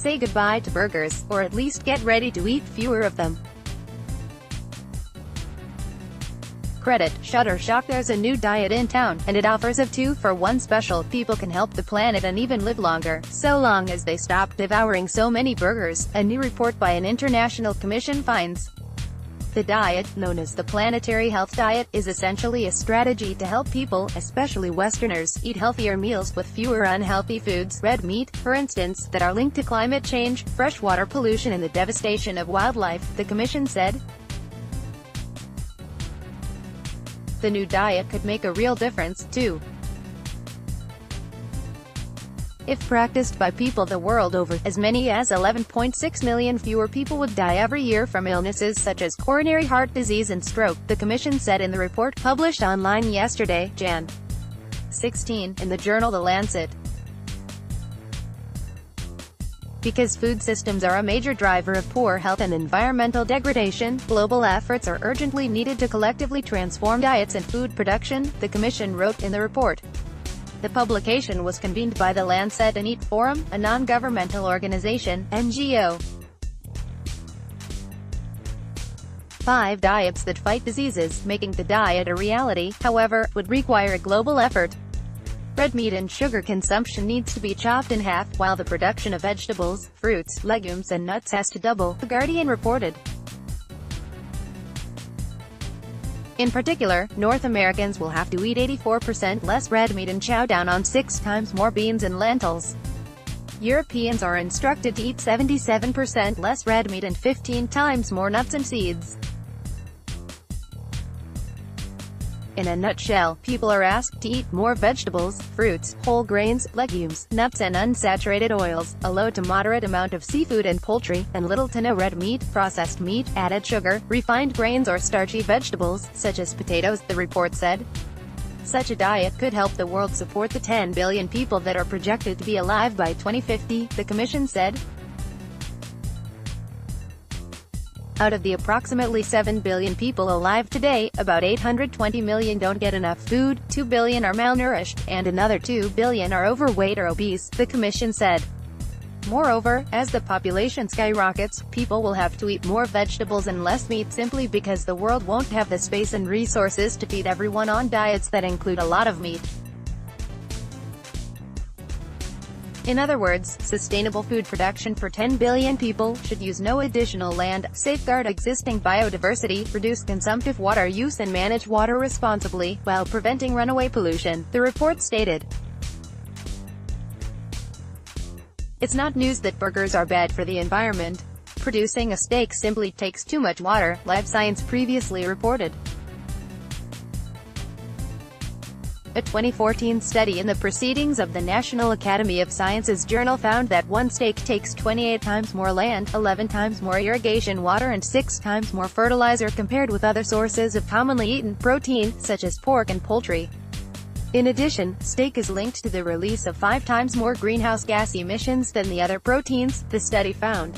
say goodbye to burgers, or at least get ready to eat fewer of them. Credit Shutterstock. There's a new diet in town, and it offers a 2-for-1 special. People can help the planet and even live longer, so long as they stop devouring so many burgers, a new report by an international commission finds. The diet, known as the planetary health diet, is essentially a strategy to help people, especially Westerners, eat healthier meals with fewer unhealthy foods, red meat, for instance, that are linked to climate change, freshwater pollution and the devastation of wildlife, the commission said. The new diet could make a real difference, too. If practiced by people the world over, as many as 11.6 million fewer people would die every year from illnesses such as coronary heart disease and stroke, the commission said in the report, published online yesterday, Jan. 16, in the journal The Lancet. Because food systems are a major driver of poor health and environmental degradation, global efforts are urgently needed to collectively transform diets and food production, the commission wrote in the report. The publication was convened by the Lancet and Eat Forum, a non-governmental organization, NGO. 5 diets that fight diseases. Making the diet a reality, however, would require a global effort. Red meat and sugar consumption needs to be chopped in half, while the production of vegetables, fruits, legumes and nuts has to double, The Guardian reported. In particular, North Americans will have to eat 84% less red meat and chow down on 6 times more beans and lentils. Europeans are instructed to eat 77% less red meat and 15 times more nuts and seeds. In a nutshell, people are asked to eat more vegetables, fruits, whole grains, legumes, nuts and unsaturated oils, a low to moderate amount of seafood and poultry, and little to no red meat, processed meat, added sugar, refined grains or starchy vegetables, such as potatoes, the report said. Such a diet could help the world support the 10 billion people that are projected to be alive by 2050, the commission said. Out of the approximately 7 billion people alive today, about 820 million don't get enough food, 2 billion are malnourished, and another 2 billion are overweight or obese, the commission said. Moreover, as the population skyrockets, people will have to eat more vegetables and less meat simply because the world won't have the space and resources to feed everyone on diets that include a lot of meat. In other words, sustainable food production for 10 billion people should use no additional land, safeguard existing biodiversity, reduce consumptive water use and manage water responsibly, while preventing runaway pollution, the report stated. It's not news that burgers are bad for the environment. Producing a steak simply takes too much water, Live Science previously reported. A 2014 study in the Proceedings of the National Academy of Sciences journal found that one steak takes 28 times more land, 11 times more irrigation water and 6 times more fertilizer compared with other sources of commonly eaten protein, such as pork and poultry. In addition, steak is linked to the release of 5 times more greenhouse gas emissions than the other proteins, the study found.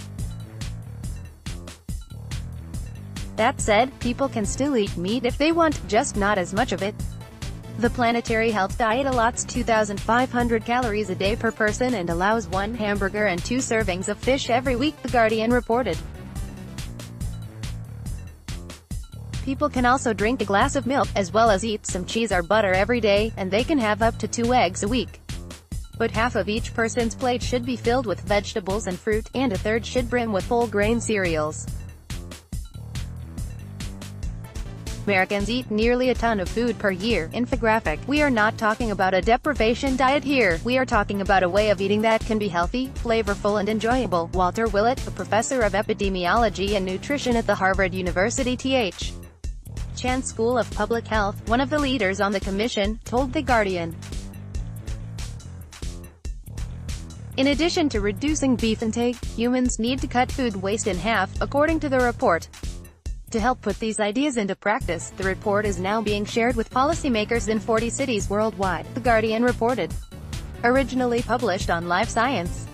That said, people can still eat meat if they want, just not as much of it. The planetary health diet allots 2,500 calories a day per person and allows 1 hamburger and 2 servings of fish every week, The Guardian reported. People can also drink a glass of milk, as well as eat some cheese or butter every day, and they can have up to 2 eggs a week. But half of each person's plate should be filled with vegetables and fruit, and a third should brim with whole grain cereals. Americans eat nearly a ton of food per year. Infographic. We are not talking about a deprivation diet here. We are talking about a way of eating that can be healthy, flavorful and enjoyable. Walter Willett, a professor of epidemiology and nutrition at the Harvard University Th. Chan School of Public Health, one of the leaders on the commission, told The Guardian. In addition to reducing beef intake, humans need to cut food waste in half, according to the report. To help put these ideas into practice, the report is now being shared with policymakers in 40 cities worldwide, The Guardian reported. Originally published on Live Science.